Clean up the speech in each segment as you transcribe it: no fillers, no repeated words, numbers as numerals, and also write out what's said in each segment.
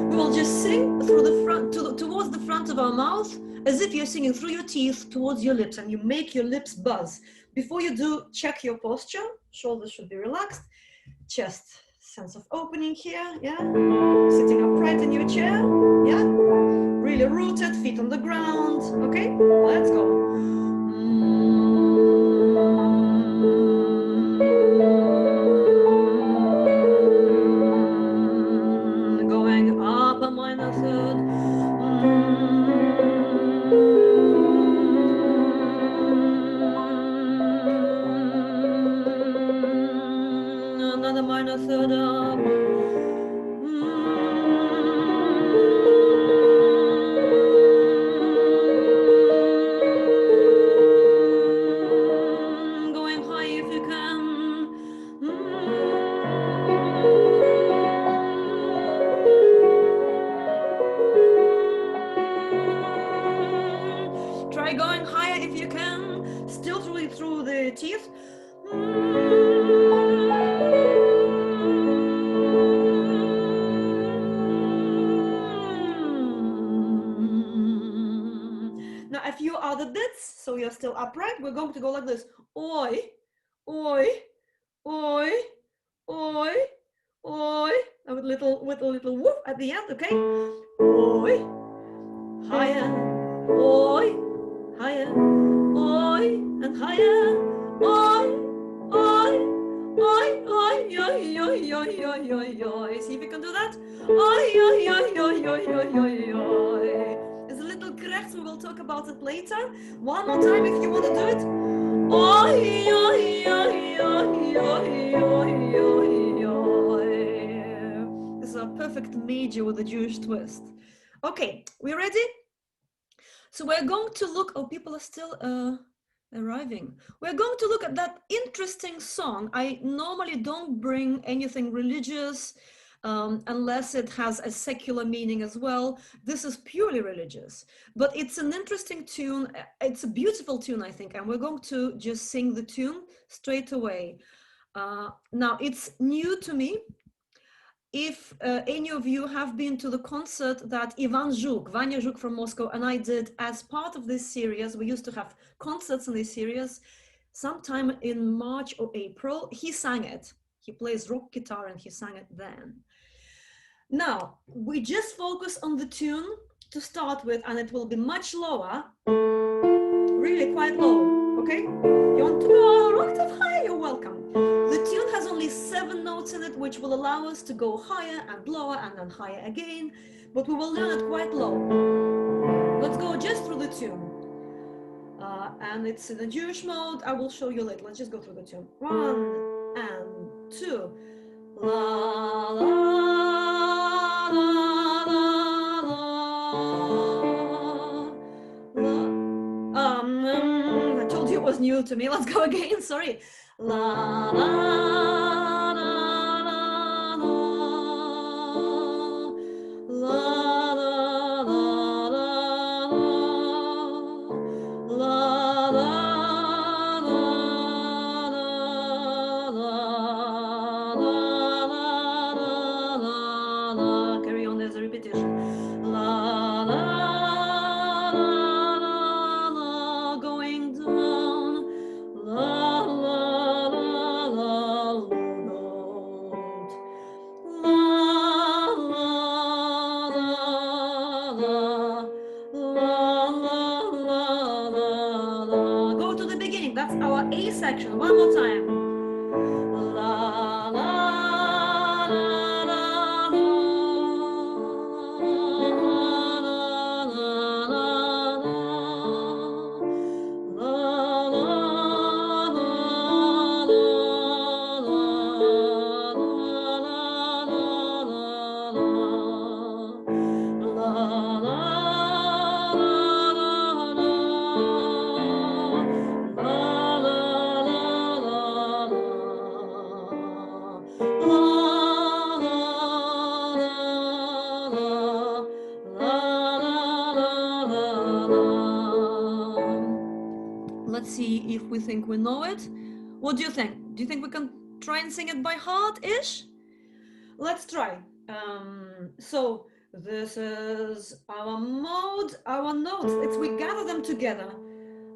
We will just sing through the front, towards the front of our mouth, as if you're singing through your teeth towards your lips, and you make your lips buzz. Before you do, check your posture. Shoulders should be relaxed. Chest, sense of opening here, yeah? Sitting upright in your chair, yeah? Really rooted, feet on the ground, okay? Let's go. Going up a minor third. Another minor third up. Going high if you can. Try going higher if you can, still through the teeth. Now a few other bits, so you're still upright. We're going to go like this. Oi, oi, oi, oi, oi. With a little whoop at the end, okay? Oi, higher, oi, higher, oi, and higher, oi, oi, oi, oi, oi, oi, oi, oi, oi, oi. See if you can do that. Oi, oi, oi, oi, oi, oi, oi, oi. There's a little correct, we will talk about it later. One more time if you want to do it. Oi, oi, oi, oi, oi, oi, oi, oi. This is a perfect major with a Jewish twist. Okay, we ready? So we're going to look, oh, people are still arriving. We're going to look at that interesting song. I normally don't bring anything religious unless it has a secular meaning as well. This is purely religious, but it's an interesting tune. It's a beautiful tune, I think, and we're going to just sing the tune straight away. Now, it's new to me. If any of you have been to the concert that Vanya Zhuk from Moscow and I did as part of this series, we used to have concerts in this series, sometime in March or April, he sang it. He plays rock guitar and he sang it then. Now, we just focus on the tune to start with, and it will be much lower, really quite low, okay? You want to go an octave higher, you're welcome. The tune has only 7 notes in it, which will allow us to go higher and lower and then higher again, but we will learn it quite low. Let's go just through the tune. And it's in a Jewish mode. I will show you later. Let's just go through the tune. 1 and 2. La, la, la, la, la, la. I told you it was new to me. Let's go again. Sorry. La, la, la, la, la, carry on, there's a repetition. La, la, la, la, la, going down. La, la, la, la, note. La, la, la, la, la, la, la, la. Go to the beginning. That's our A section. One more time. La, la, la, la, la, Let's see if we think we know it. What do you think? Do you think we can try and sing it by heart-ish? Let's try. So this is our mode, our notes. We gather them together.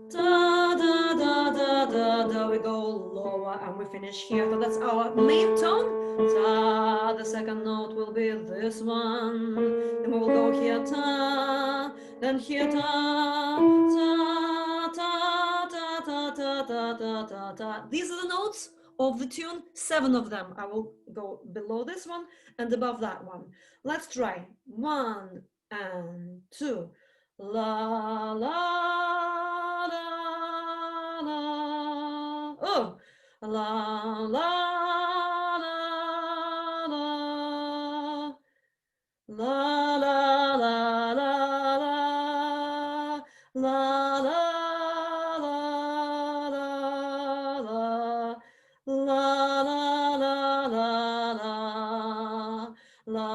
Da da da da da da. We go lower and we finish here. So that's our main tone. Ta. The second note will be this one. Then we will go here. Ta. Then here. Ta. Ta ta ta ta ta ta ta ta ta. These are the notes of the tune. 7 of them. I will go below this one and above that one. Let's try. 1 and 2. La la la la. Oh, la la la la. La la la la la. La la la la la. La la la la la. La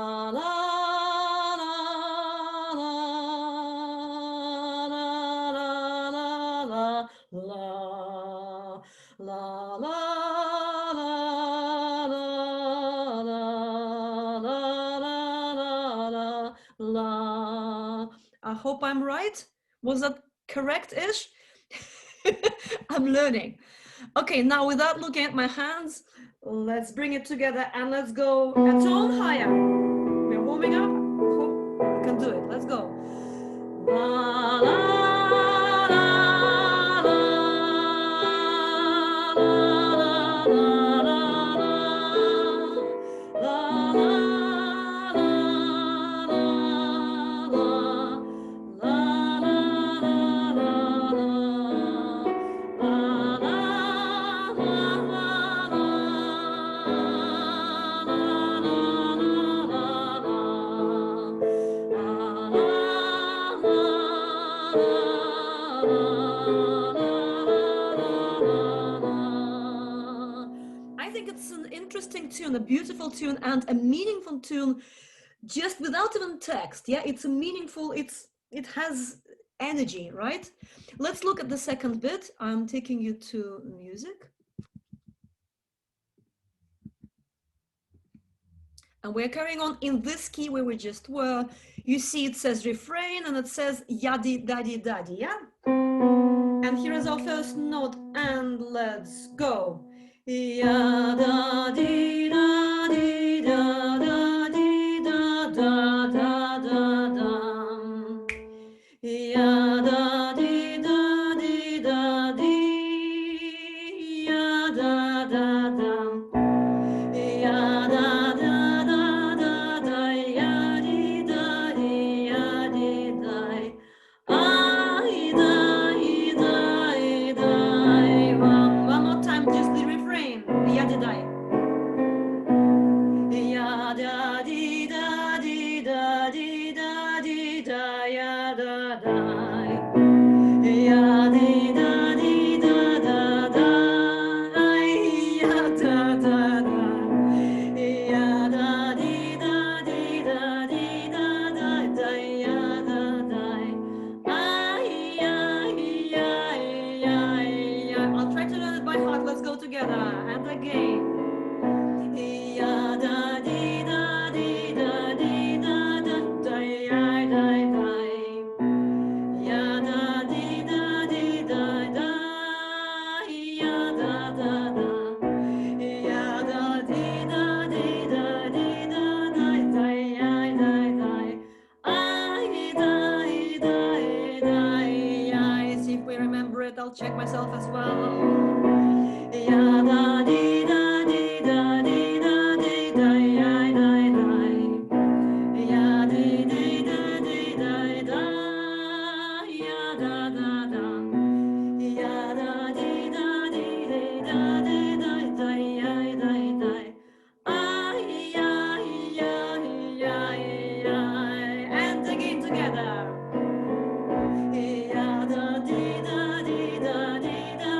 la. I hope I'm right. Was that correct-ish? I'm learning. Okay, now without looking at my hands, let's bring it together and let's go a tone higher. We're warming up. Hope we can do it. Let's go. La la. I think it's an interesting tune, a beautiful tune, and a meaningful tune, just without even text. Yeah, it's a meaningful. It has energy, right? Let's look at the second bit. I'm taking you to music. And we're carrying on in this key where we just were. You see it says refrain and it says yadi dadi dadi, yeah? And here is our first note, and let's go. Ya da di da di da da di da da da da da. Ya da di da di da di. Ya da da da. Ya da da da da da. Ya di da di ya di da. Ay da da da. One more time, just the refrain. Ya di da. Ya da di da di da di da di da ya da da. Ya di da di da da da. Ay ya da da da. Ya da di da di da di da da da ya da da. Ay ay ay ay. I'll try to learn it by heart. Let's go together and again. Ya da di da di da di da da da ya da da. Ya da di da di da da. Ya da da da. Ya da di da di da di da da da ya da da. Ay da da da ya. See if we remember it. I'll check myself as well. Ya da di da di da di da di da ya da da. Ya di di da di da da. Ya da da da. Ya da di da di da di da da ya da da. Ay ay ay ay ay. And again together. Ya da di da di da di da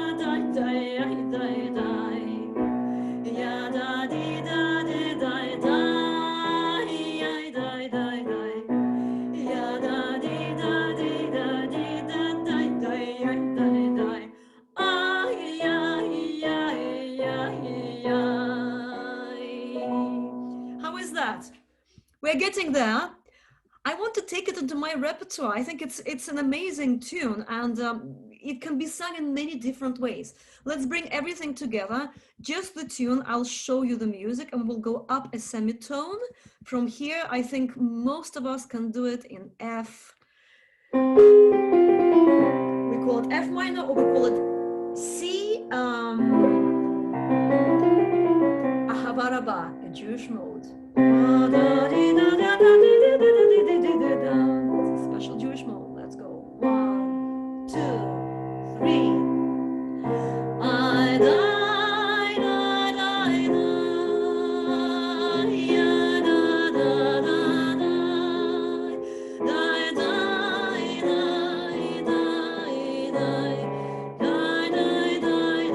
we're getting there. I want to take it into my repertoire. I think it's an amazing tune, and it can be sung in many different ways. Let's bring everything together. Just the tune, I'll show you the music, and we'll go up a semitone. From here, I think most of us can do it in F. We call it F minor, or we call it C. Ahavaraba, a Jewish mode. It's a special Jewish mode. Let's go. 1, 2, 3. I die, die, die, die, yeah, da, da, da, die, die, die, die, die, die, die, die, die, die, die, die, die.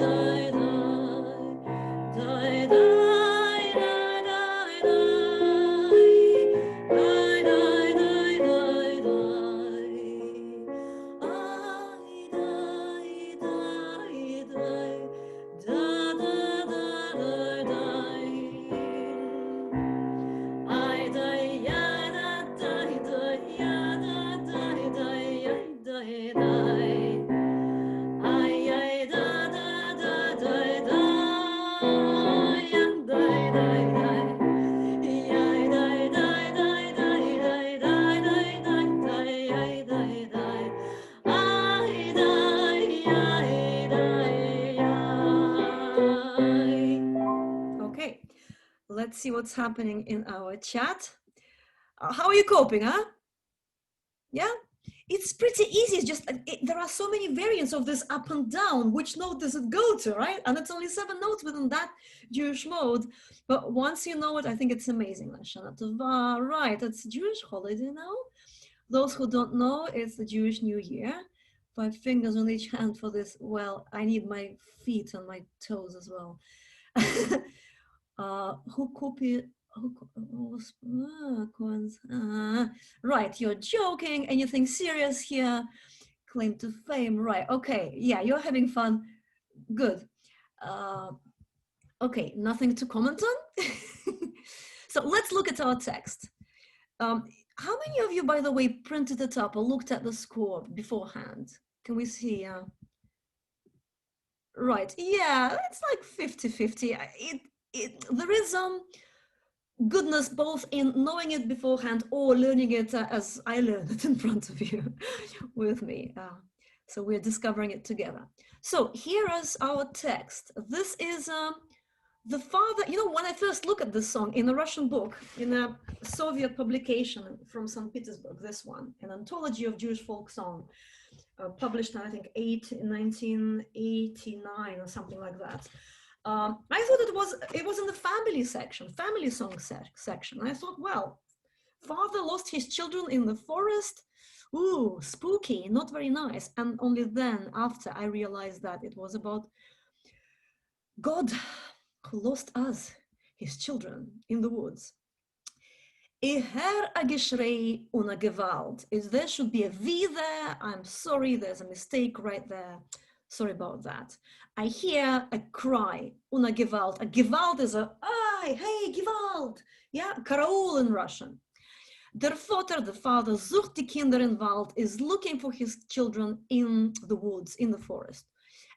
Okay, let's see what's happening in our chat. How are you coping, huh? Yeah, it's pretty easy. It's just there are so many variants of this up and down. Which note does it go to, right? And it's only 7 notes within that Jewish mode. But once you know it, I think it's amazing. Lashana Tova, right? It's Jewish holiday now. Those who don't know, it's the Jewish New Year. 5 fingers on each hand for this. Well, I need my feet and my toes as well. Who copy? Right, you're joking. Anything serious here? Claim to fame, right? Okay, yeah, you're having fun. Good. Okay, nothing to comment on. So let's look at our text. How many of you, by the way, printed it up or looked at the score beforehand? Can we see? Right, yeah, it's like 50-50. There is goodness both in knowing it beforehand or learning it as I learned it in front of you with me. So we're discovering it together. So here is our text. This is the father, you know, when I first look at this song in a Russian book, in a Soviet publication from St. Petersburg, this one, an anthology of Jewish folk song, published in, I think, 1989 or something like that. I thought it was in the family section, family song section. I thought, well, father lost his children in the forest. Ooh, spooky, not very nice. And only then, after, I realized that it was about God who lost us, his children, in the woods. Eher a Geshrey una Gewalt. There should be a V there. I'm sorry, there's a mistake right there. Sorry about that. I hear a cry, una Gewalt. A Gewalt is a, hey, Gewalt. Yeah, Karaul in Russian. Der Vater, the father, sucht die Kinder in Wald, is looking for his children in the woods, in the forest.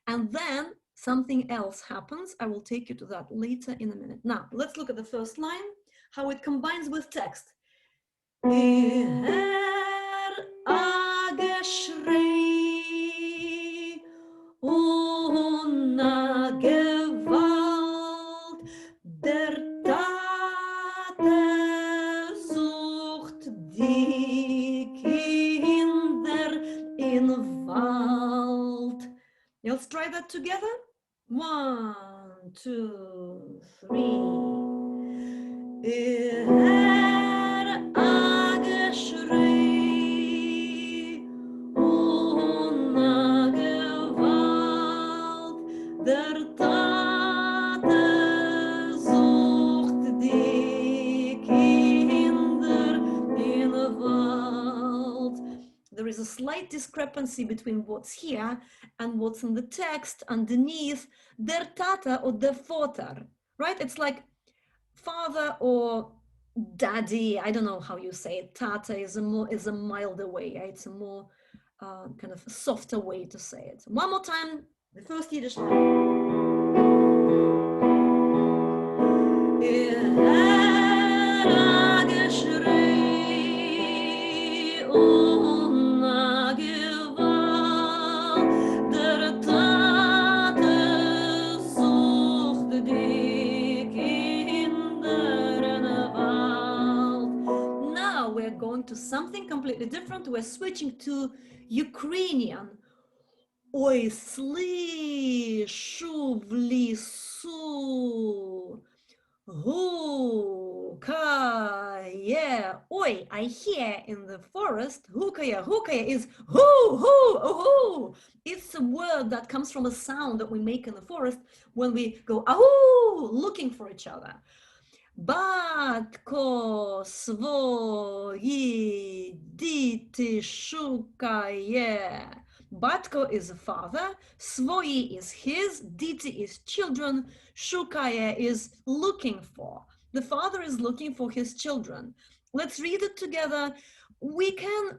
And then something else happens. I will take you to that later in a minute. Now, let's look at the first line, how it combines with text. Eher a Geshrey una Gewalt, der Tate sucht die Kinder in Wald. Let's try that together. 1, 2, 3. Eher a Geshrey una Gewalt, der Tate sucht die Kinder in Wald. There is a slight discrepancy between what's here and what's in the text underneath. Der Tata or der Vater, right? It's like father or daddy. I don't know how you say it. Tate is a milder way. It's a more kind of softer way to say it. One more time. The first Yiddish line. Geshrey, der Tate sucht die Kinder in der Wald. Now we're going to something completely different. We're switching to Ukrainian. Ой, слышу в лесу гукає. Ой, I hear in the forest. Гукає. Гукає is hoo, hoo, ahoo. It's a word that comes from a sound that we make in the forest when we go ahoo, looking for each other. Батько свої діти шукає. Батько is father, свої is his, діти is children, шукає is looking for. The father is looking for his children. Let's read it together. We can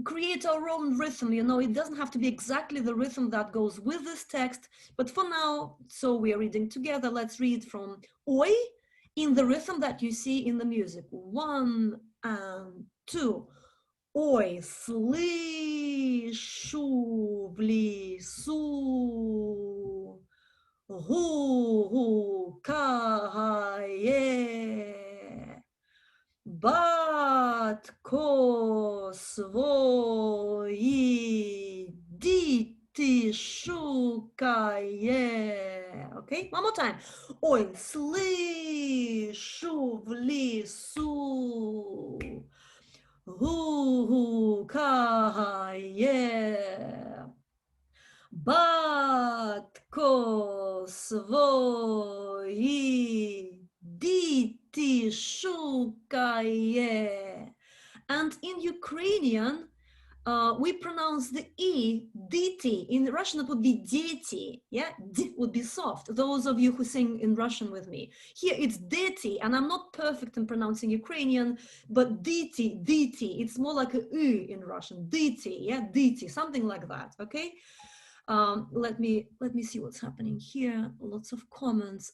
create our own rhythm, you know, it doesn't have to be exactly the rhythm that goes with this text, but for now, so we are reading together. Let's read from Oi in the rhythm that you see in the music. 1 and 2. Ой, слышу в лесу гукає. Батько свої діти шукає. Okay, one more time. Ой, слышу в лесу гукає. Батько свої діти шукає. And in Ukrainian, we pronounce the E, diti. In Russian, it would be deti. Yeah, D would be soft. Those of you who sing in Russian with me. Here it's deti, and I'm not perfect in pronouncing Ukrainian, but diti, diti. It's more like a U in Russian. Diti, yeah, diti, something like that. Okay. Let me see what's happening here. Lots of comments.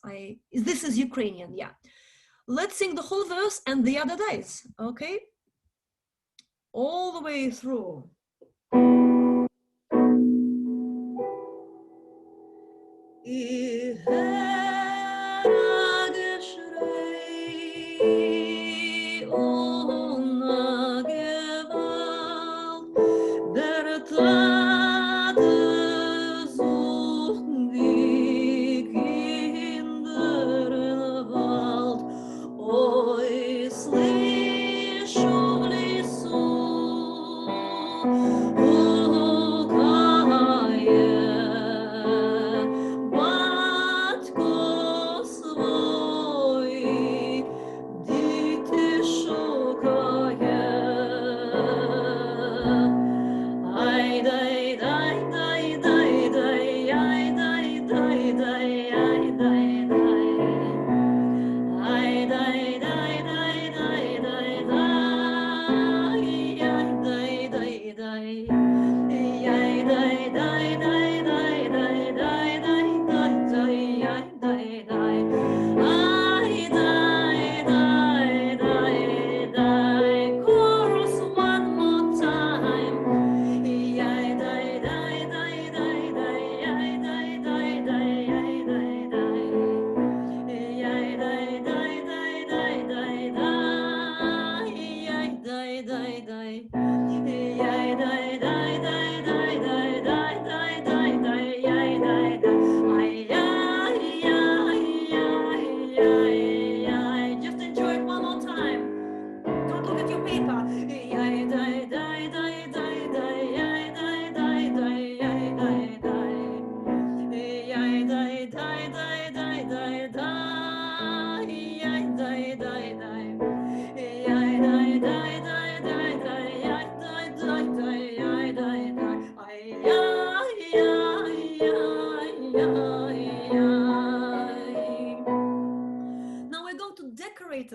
This is Ukrainian, yeah. Let's sing the whole verse and the other days, okay? All the way through.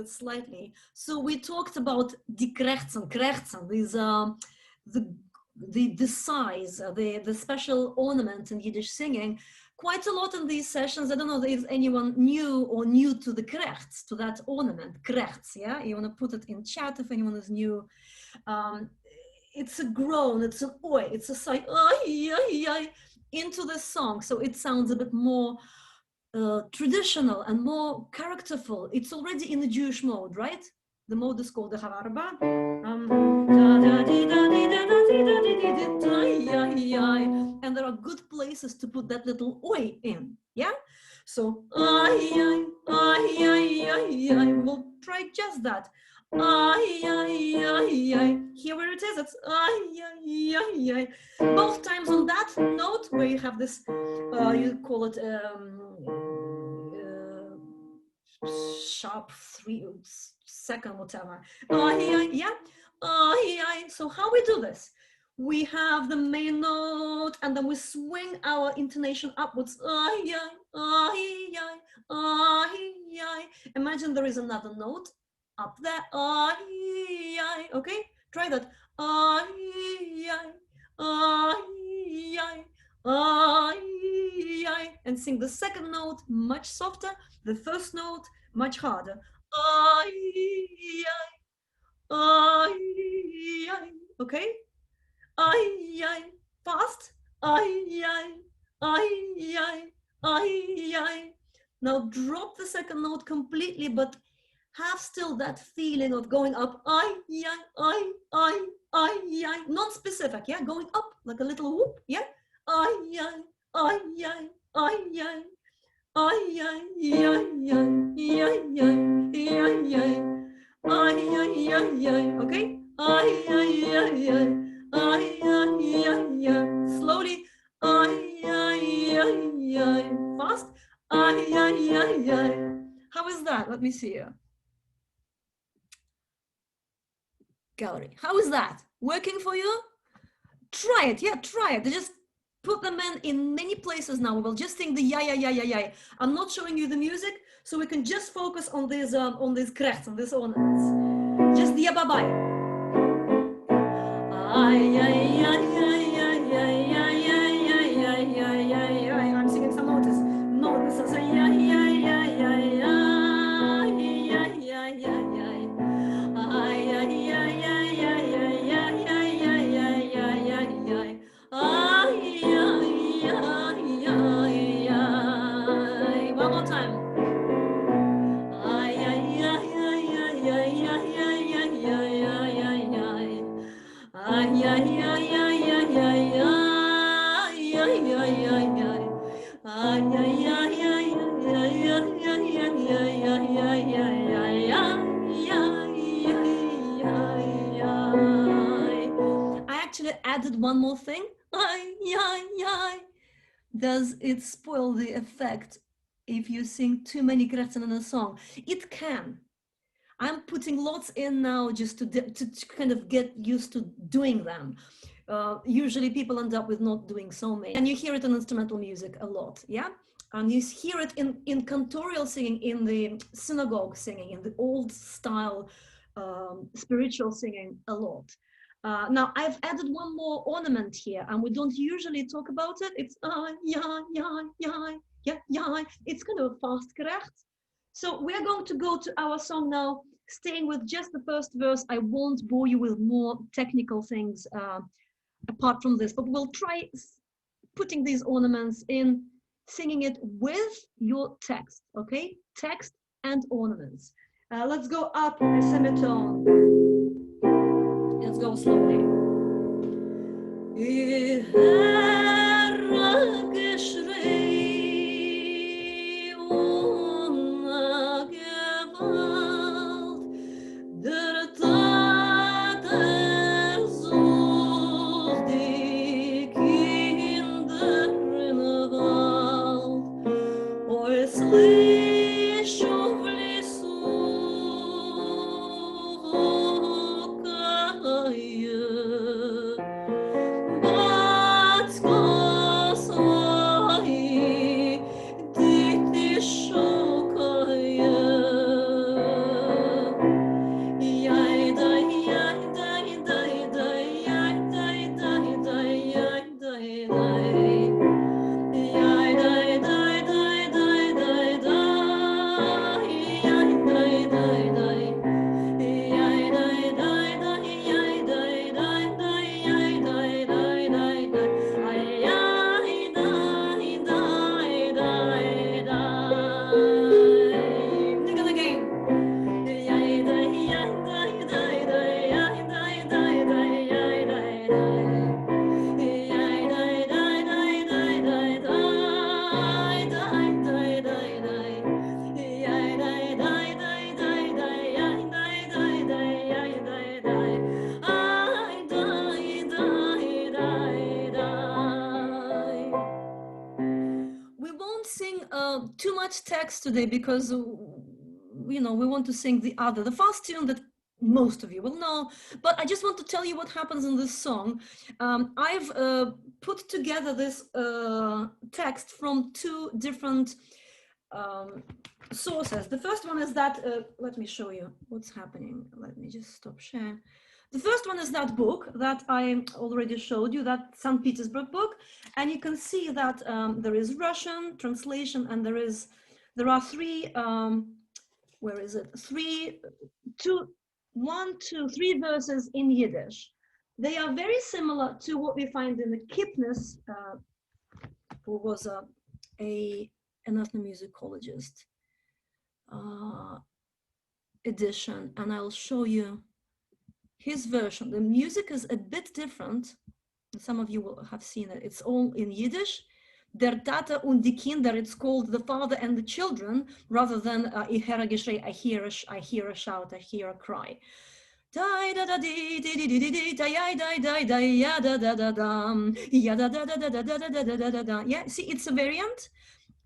it slightly. So we talked about die Krächzen, these the size, the special ornament in Yiddish singing, quite a lot in these sessions. I don't know if anyone new to the krechts, to that ornament, krechts, yeah? You want to put it in chat if anyone is new. It's a groan, it's an oi, it's a sigh, ay, ay, ay, into the song. So it sounds a bit more traditional and more characterful. It's already in the Jewish mode, right? The mode is called the Havarba. And there are good places to put that little oi in, yeah? So, we'll try just that. Here where it is, it's both times on that note where you have this, you call it sharp 3-second, whatever. Yeah. So how we do this? We have the main note, and then we swing our intonation upwards. Imagine there is another note up there. Okay, try that. And sing the second note much softer, the first note much harder. Okay? Fast. Now drop the second note completely, but have still that feeling of going up. Non-specific, yeah? Going up like a little whoop, yeah? Okay? Slowly. Fast. How is that? Let me see you. Gallery. How is that? Working for you? Try it. Yeah, try it. Just put them in many places now. We will just sing the ya. I'm not showing you the music, so we can just focus on these krechts, on these ornaments. Just the ya bye bye. I'm singing some notes. No, this is a one more time. I actually added one more thing. Does it spoil the effect if you sing too many kretzen in a song? It can. I'm putting lots in now just to kind of get used to doing them. Usually people end up with not doing so many. And you hear it in instrumental music a lot, yeah? And you hear it in cantorial singing, in the synagogue singing, in the old style spiritual singing a lot. Now I've added one more ornament here, and we don't usually talk about it. It's It's kind of a fast krecht. So we're going to go to our song now, staying with just the first verse. I won't bore you with more technical things apart from this, but we'll try putting these ornaments in, singing it with your text, okay? Text and ornaments. Let's go up a semitone. Let's go slowly. Geshrey. Der Tate sucht die Kinder in der Wald, es too much text today because, we want to sing the fast tune that most of you will know, but I just want to tell you what happens in this song. I've put together this text from two different sources. The first one is that, let me show you what's happening. Let me just stop share. The first one is that book that I already showed you, that St. Petersburg book. And you can see that there is Russian translation, and there are three, where is it? Three verses in Yiddish. They are very similar to what we find in the Kipnis, who was an ethnomusicologist edition, and I'll show you his version. The music is a bit different. Some of you will have seen it. It's all in Yiddish. Der Tate und die Kinder. It's called The Father and the Children, rather than Ich höre Geshrey, I hear a shout, I hear a cry. Yeah, see, it's a variant.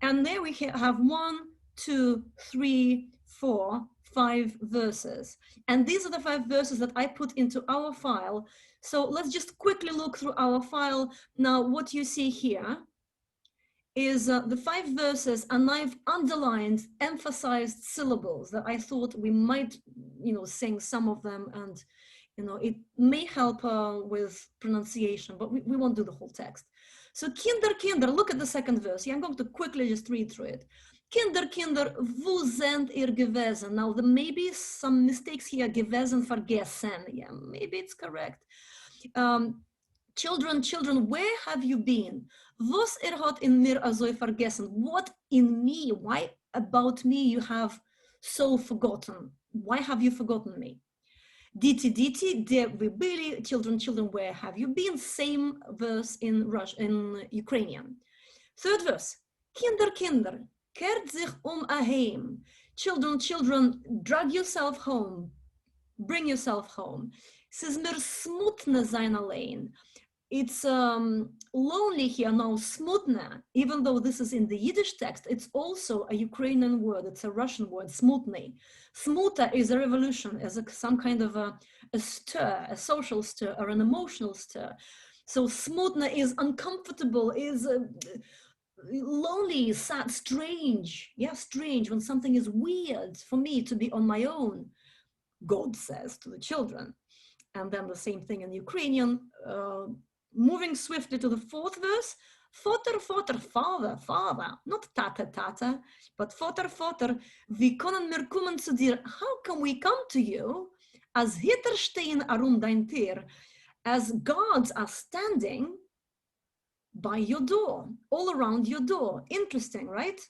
And there we have 1, 2, 3, 4, 5 verses. And these are the 5 verses that I put into our file. So let's just quickly look through our file. Now, what you see here is the 5 verses, and I've underlined, emphasized syllables that I thought we might, sing some of them, and, it may help with pronunciation, but we won't do the whole text. So, Kinder, look at the second verse. Yeah, I'm going to quickly just read through it. Kinder, wo sind ihr gewesen? Now, there may be some mistakes here, gewesen, vergessen. Yeah, maybe it's correct. Children, where have you been? Was hat in mir also vergessen? What in me? Why about me you have so forgotten? Why have you forgotten me? Diti, there we были. Children, where have you been? Same verse in Ukrainian. Third verse. Kinder, kehrt sich aheim. Children, drag yourself home. Bring yourself home. Es ist mir smutne sein allein. It's lonely here now, smutne, even though this is in the Yiddish text, it's also a Ukrainian word, it's a Russian word, smutny. Smuta is a revolution, as some kind of a stir, a social stir, or an emotional stir. So smutna is uncomfortable, is lonely, sad, strange. Yeah, strange, when something is weird for me to be on my own, God says to the children. And then the same thing in Ukrainian. Moving swiftly to the 4th verse, Vater, Father, not Tate, but Vater, wie können wir kommen zu dir? How can we come to you? As Hitter stehen dein Tier, as gods are standing by your door, all around your door. Interesting, right?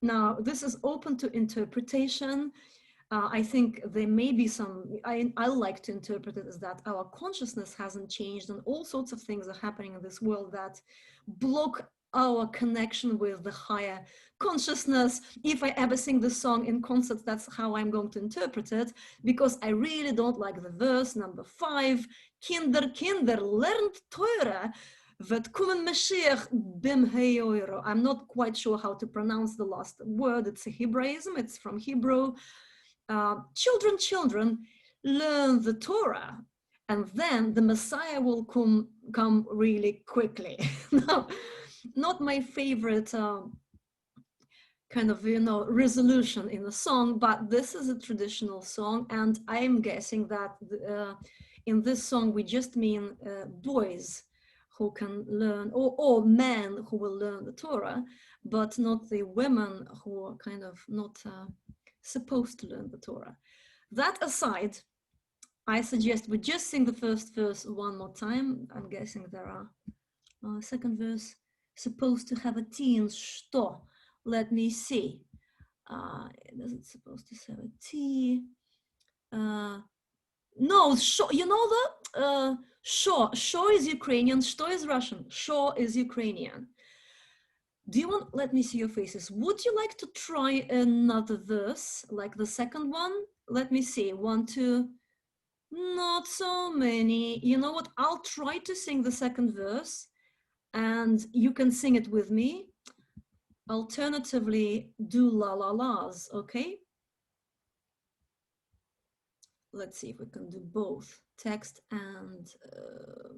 Now, this is open to interpretation. I think there may be some, I like to interpret it as that our consciousness hasn't changed, and all sorts of things are happening in this world that block our connection with the higher consciousness. If I ever sing this song in concert, that's how I'm going to interpret it, because I really don't like the verse number 5. Kinder, lernt teure, wird kommen Mashiach bim heyoiro. I'm not quite sure how to pronounce the last word. It's a Hebraism, it's from Hebrew. Children, learn the Torah, and then the Messiah will come really quickly. Now, not my favorite kind of, resolution in the song, but this is a traditional song, and I'm guessing that in this song we just mean boys who can learn, or men who will learn the Torah, but not the women who are kind of not supposed to learn the Torah. That aside, I suggest we just sing the first verse one more time. I'm guessing there are second verse supposed to have a T in что. Let me see. Is it supposed to have a T? No, sho, you know the sho is Ukrainian, что is Russian, sho is Ukrainian. Do you want, let me see your faces. Would you like to try another verse, like the second one? Let me see, 1, 2, not so many. You know what, I'll try to sing the second verse and you can sing it with me. Alternatively, do la la las, okay? Let's see if we can do both text and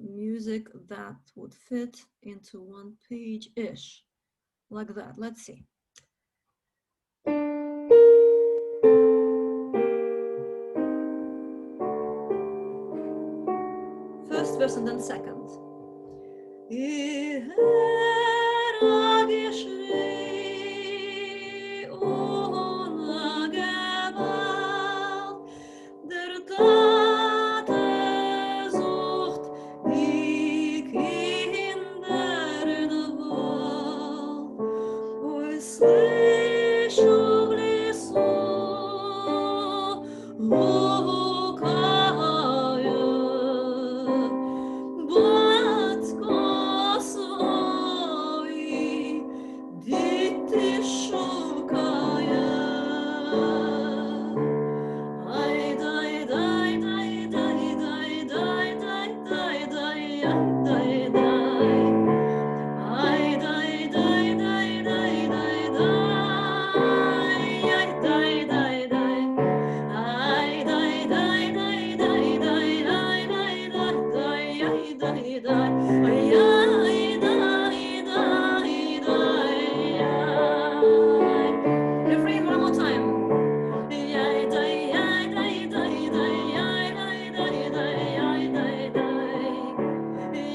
music that would fit into one page-ish, like that. Let's see. First verse and then second. Geshrey, ohne Gewalt, der Tate sucht die Kinder in der Welt. Услышь, лесу, лукая, батько свої, діти шукає. Ай, дай, дай, дай, дай, дай, дай, дай, дай, дай, дай, дай. Ай, дай, дай, дай, дай, дай, дай, ай, дай, дай, дай. Ай, дай, дай, дай, дай, дай, ай, дай, дай, дай, ай, дай, дай. Ай, ай, дай, дай, дай, ай. Refrain one more time. Ай, дай, ай, дай, дай, дай, ай, дай, дай, дай, ай, дай, дай.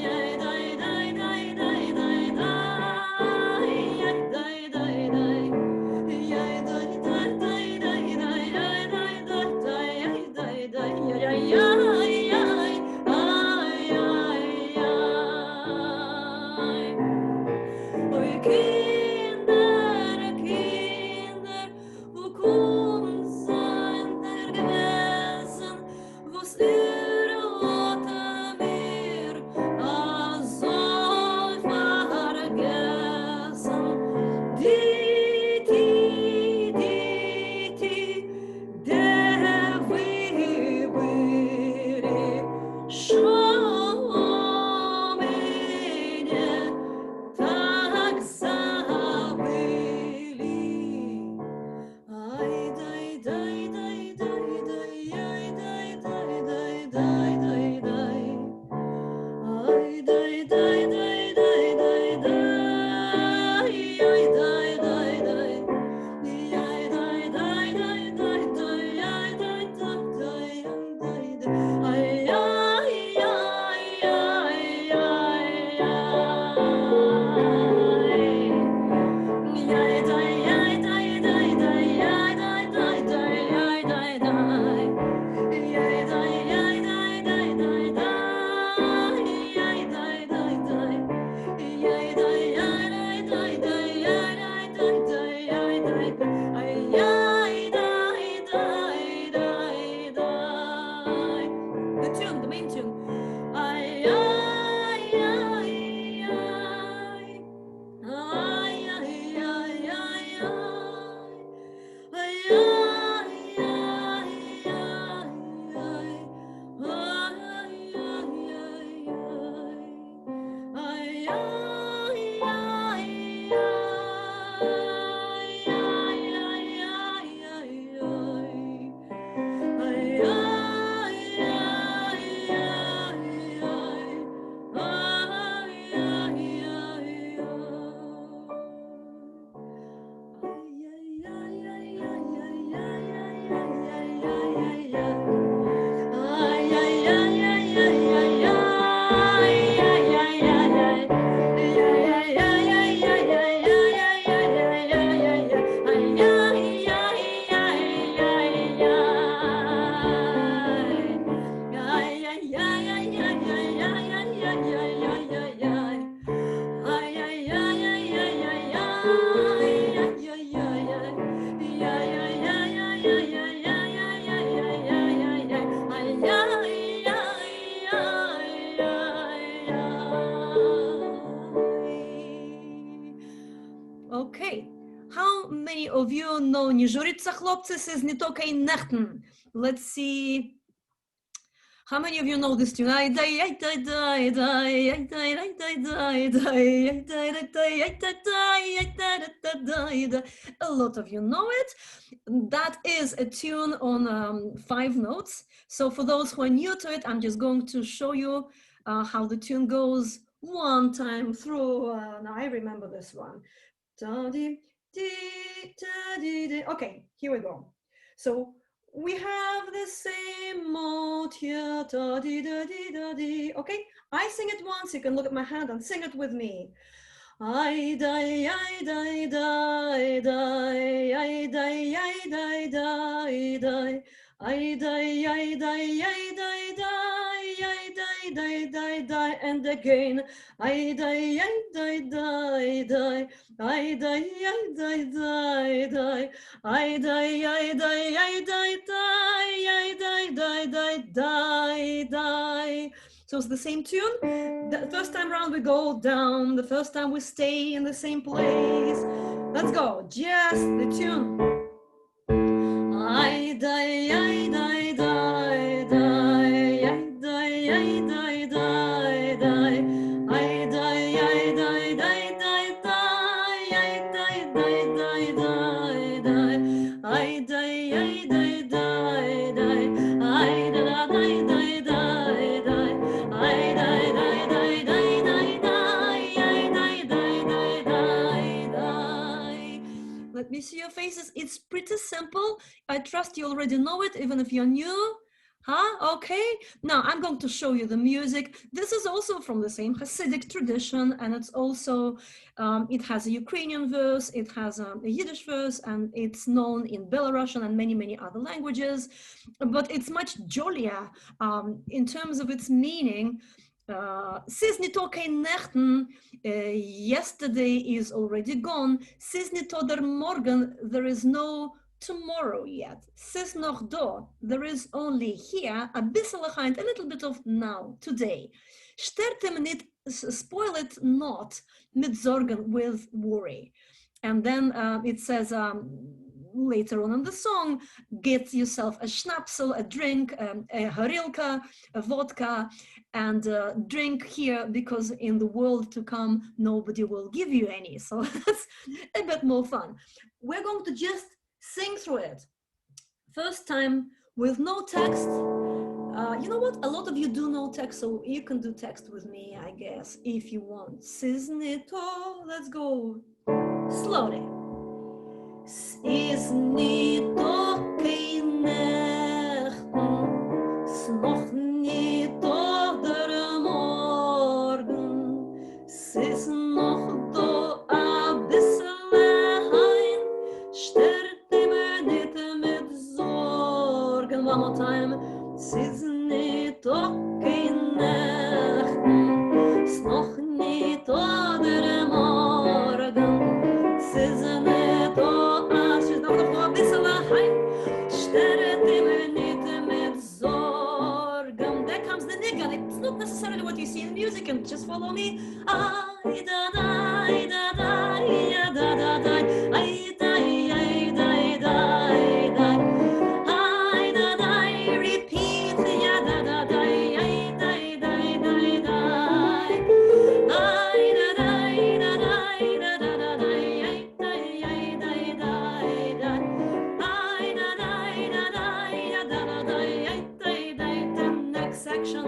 Ай, дай, дай, дай, дай, дай, дай, ай, дай, дай, дай. Ай, дай, дай, дай, дай, дай, ай, дай, дай, дай, ай, дай, дай, ай, ай, ай, ай, ай. Ой, Kinder, Kinder, wo kommen sein der gewesen, was mir so vergessen. Diti, der вибері, що мене так забили. Ай, дай, дай, дай, дай, дай, ай, дай, дай, дай, дай, дай, дай. Ай, дай, дай, дай, дай, дай, дай, ай, дай, дай, дай. Ай, дай, дай, дай, дай, дай, ай, дай, дай, дай, ай, дай, дай. Ай, ай, ай, ай, ай, ай. Ай, дай, ай, дай, дай, дай, ай, дай, дай, дай, ай, дай, дай. Ай, дай, ай, дай, дай, дай, дай, ай, дай, дай, дай. Ай, дай, ай, дай, дай, дай, ай, дай, дай, дай, ай, дай, дай. Ай, ай, дай, дай, дай, дай. The tune, the main tune. Ay, ay, ay, ay. Ay, ay, ay, ay, ay. Ay, ay, ay, ay, ay. Ay, ay, ay, ay. Ay, ay, ay, Okay, how many of you know не журиться, хлопцы, с не только in Nechten? Let's see How many of you know this tune? A lot of you know it. That is a tune on 5 notes. So for those who are new to it, I'm just going to show you how the tune goes one time through. Now I remember this one. Okay, here we go. So we have the same note here. Okay, I sing it once. You can look at my hand and sing it with me. I die, I die, die, die, I die, I die, die, die, I die, I die, I die, die, I die, die, die, die, and again. I die, I die, die, die, I die, I die, die, die, I die, I die, I die, die, I die, die, die, die, die. So it's the same tune. The first time round we go down. The first time we stay in the same place. Let's go. Just the tune. I die, I die, die, die, I die, I die, die, die, I die, I die, die, die, die, I die, die, die, die, die, I die, I die, die, die, I da die, die, die, die, I die, die, die, die, die, die, I die, die, die, die, die. Let me see your faces. It's pretty simple. I trust you already know it, even if you're new. Huh? Okay. Now I'm going to show you the music. This is also from the same Hasidic tradition, and it's also, it has a Ukrainian verse, it has a Yiddish verse, and it's known in Belarusian and many, many other languages, but it's much jollier in terms of its meaning. Sis nito kein Nächten, yesterday is already gone. Sis nito der Morgen, there is no tomorrow yet. Sis noch do, there is only here a bissel a little bit of now, today. Stertem nit, spoil it not, mit Sorgen, with worry. And then it says later on in the song, get yourself a schnapsel, a drink, a harilka, a vodka, and drink here, because in the world to come, nobody will give you any. So that's a bit more fun. We're going to just sing through it. First time with no text. You know what? A lot of you do know text, so you can do text with me, I guess, if you want. Siznito, let's go slowly. Siznito kein Nächten, snoch nito der Morgen, sis noch do a bissel hein, sterte mir nit mit Sorgen. One more time. Sis nito kein Nächten, snoch nito der Morgen, sis nito a sis noch do a bissel hein, sterte mir nit mit Sorgen. There comes the nigga. It's not necessarily what you see in the music, and just follow me. Ay da da, ay da da, ya da da da, ay da, ay da, ay da, ay da, ay da da, repeat, ya da da da, ay da, ay da, ay da, ay da, ay da da, ay da da, ay da da da, ay da, ay da, ay da, ay da, ay da da, ay da da, ya da da da, ay da, ay da, ay da. Next section.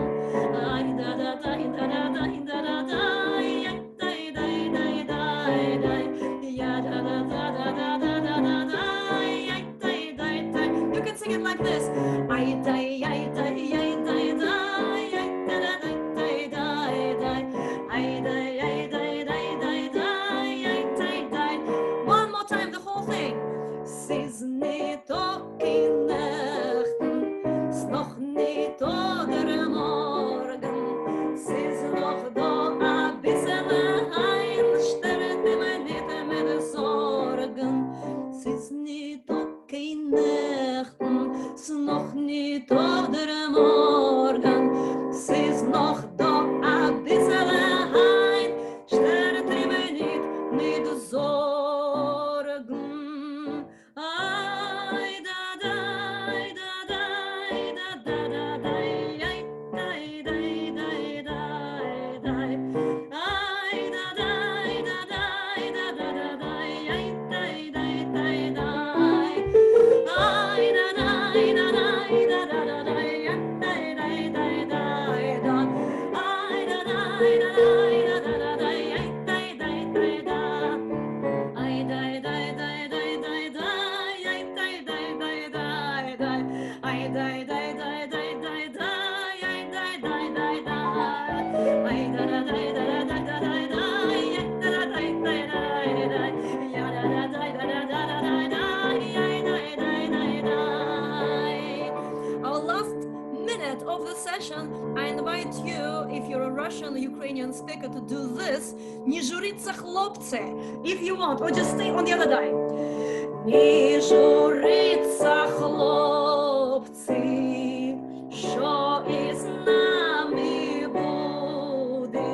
Ay da da da, ay da da da, ay da da da, ay da, ay da, ay da, ay da, ay da, ya da da da da da da da da da, ay da, ay da, ay da. You can sing it like this. Ay da, ay da, ay da, ay da, ay da da da, ay da, ay da, ay da, ay da, ay da, ay da, ay da, ay da, ay da. One more time, the whole thing. Sis nito kein Nächten, snoch nito der Morgen, sis noch do a bissel hein, sterte mir nit mit Sorgen. Sis nito kein Nächten, snoch nito der Our last minute of the session, I invite you, if you're a Russian Ukrainian speaker, to do this. Не журиться, хлопцы, if you want, or just stay on the other die. Не журиться, хлопці, що із нами буде.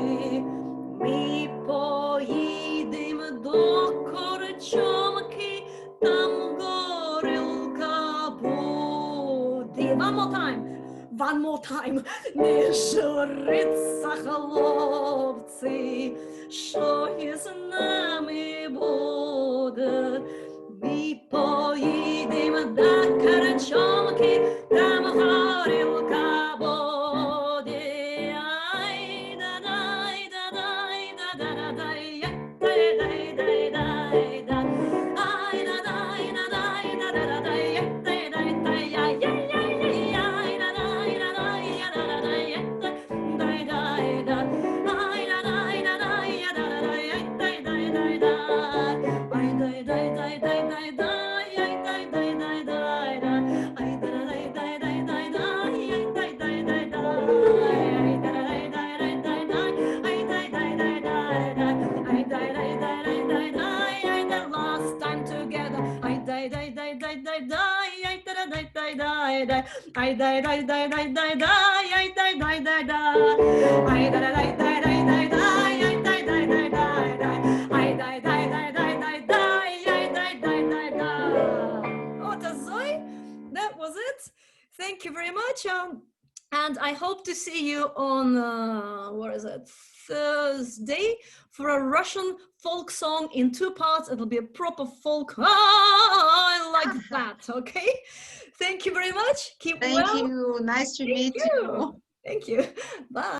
Ми поїдемо до Корчомки, там горілка буде. One more time. One more time. Не журиться, хлопці, що із нами буде. Ми поїдемо до Корчомки, там горілка буде. Ай, да, дай, да, дай, да, да, да, дай, дай, дай, дай, дай, да. Ай, да, дай, да, дай, да, да, да, дай, дай, дай, дай, ай, ай, ай, ай, ай, да, дай, да, дай, да, да, дай, дай, дай, да. Ай, да, дай, да, дай, да, да, дай, дай, дай, дай, да. Ай, дай, дай, дай, дай, дай, дай, ай, дай, дай, дай, дай, да. Ай, да, дай, дай, дай, дай, дай, ай, дай, дай, дай, дай. Ай, да, дай, дай, дай, дай, дай, ай, дай, дай, дай, дай, дай. Ай, дай, дай, дай, дай, дай, дай, ай, the last time together. Ай, дай, дай, дай, дай, дай, дай, ай, да, дай, дай, дай, дай. Ай, дай, дай, дай, дай, дай, дай, ай, дай, дай, дай, дай. Ай, да, дай, дай, дай, дай, дай, ай, дай, дай, дай, дай, дай. Ай, дай, дай, дай, дай, дай, дай, ай, дай, дай, дай, дай. What a Zoe! That was it. Thank you very much. And I hope to see you on, what is it, Thursday for a Russian folk song in 2 parts. It'll be a proper folk. I like that, okay? Thank you very much. Keep well. Thank you. Nice to meet you. Thank you. Bye.